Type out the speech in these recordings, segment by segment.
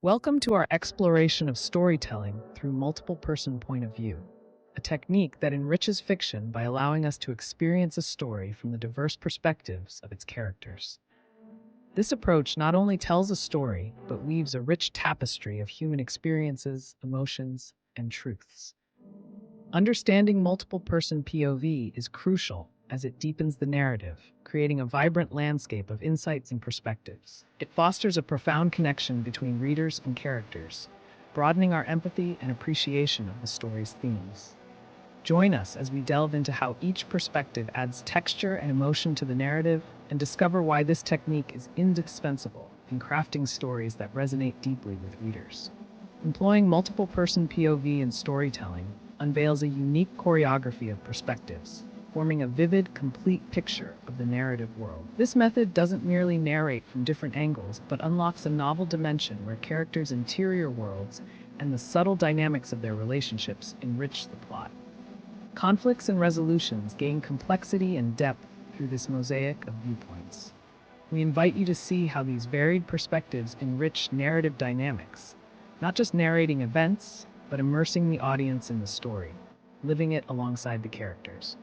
Welcome to our exploration of storytelling through multiple person point of view, a technique that enriches fiction by allowing us to experience a story from the diverse perspectives of its characters. This approach not only tells a story, but weaves a rich tapestry of human experiences, emotions, and truths. Understanding multiple person POV is crucial as it deepens the narrative, creating a vibrant landscape of insights and perspectives. It fosters a profound connection between readers and characters, broadening our empathy and appreciation of the story's themes. Join us as we delve into how each perspective adds texture and emotion to the narrative and discover why this technique is indispensable in crafting stories that resonate deeply with readers. Employing multiple person POV in storytelling unveils a unique choreography of perspectives, forming a vivid, complete picture of the narrative world. This method doesn't merely narrate from different angles, but unlocks a novel dimension where characters' interior worlds and the subtle dynamics of their relationships enrich the plot. Conflicts and resolutions gain complexity and depth through this mosaic of viewpoints. We invite you to see how these varied perspectives enrich narrative dynamics, not just narrating events, but immersing the audience in the story, living it alongside the characters.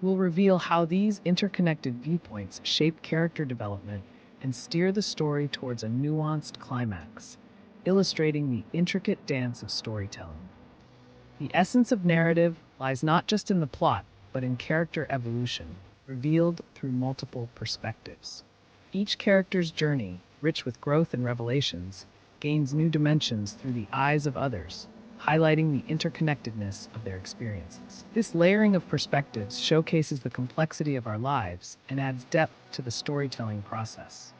We'll reveal how these interconnected viewpoints shape character development and steer the story towards a nuanced climax, illustrating the intricate dance of storytelling. The essence of narrative lies not just in the plot, but in character evolution, revealed through multiple perspectives. Each character's journey, rich with growth and revelations, gains new dimensions through the eyes of others, highlighting the interconnectedness of their experiences. This layering of perspectives showcases the complexity of our lives and adds depth to the storytelling process.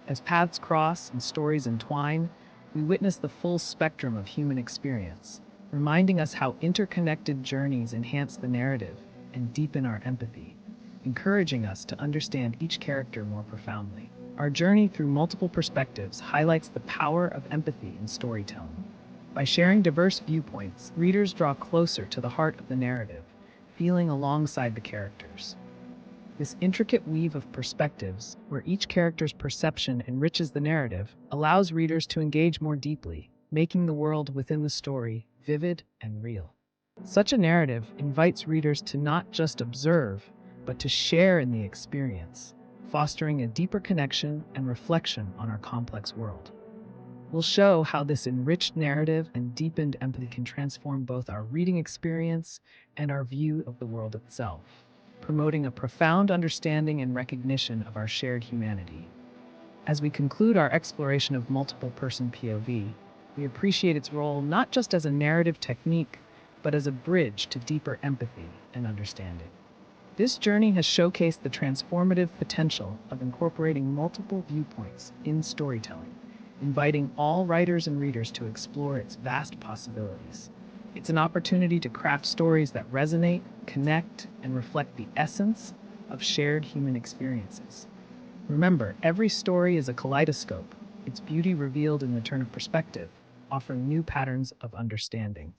As paths cross and stories entwine, we witness the full spectrum of human experience, reminding us how interconnected journeys enhance the narrative and deepen our empathy, encouraging us to understand each character more profoundly. Our journey through multiple perspectives highlights the power of empathy in storytelling. By sharing diverse viewpoints, readers draw closer to the heart of the narrative, feeling alongside the characters. This intricate weave of perspectives, where each character's perception enriches the narrative, allows readers to engage more deeply, making the world within the story vivid and real. Such a narrative invites readers to not just observe, but to share in the experience, fostering a deeper connection and reflection on our complex world. We'll show how this enriched narrative and deepened empathy can transform both our reading experience and our view of the world itself, promoting a profound understanding and recognition of our shared humanity. As we conclude our exploration of multiple person POV, we appreciate its role not just as a narrative technique, but as a bridge to deeper empathy and understanding. This journey has showcased the transformative potential of incorporating multiple viewpoints in storytelling, inviting all writers and readers to explore its vast possibilities. It's an opportunity to craft stories that resonate, connect, and reflect the essence of shared human experiences. Remember, every story is a kaleidoscope, its beauty revealed in the turn of perspective, offering new patterns of understanding.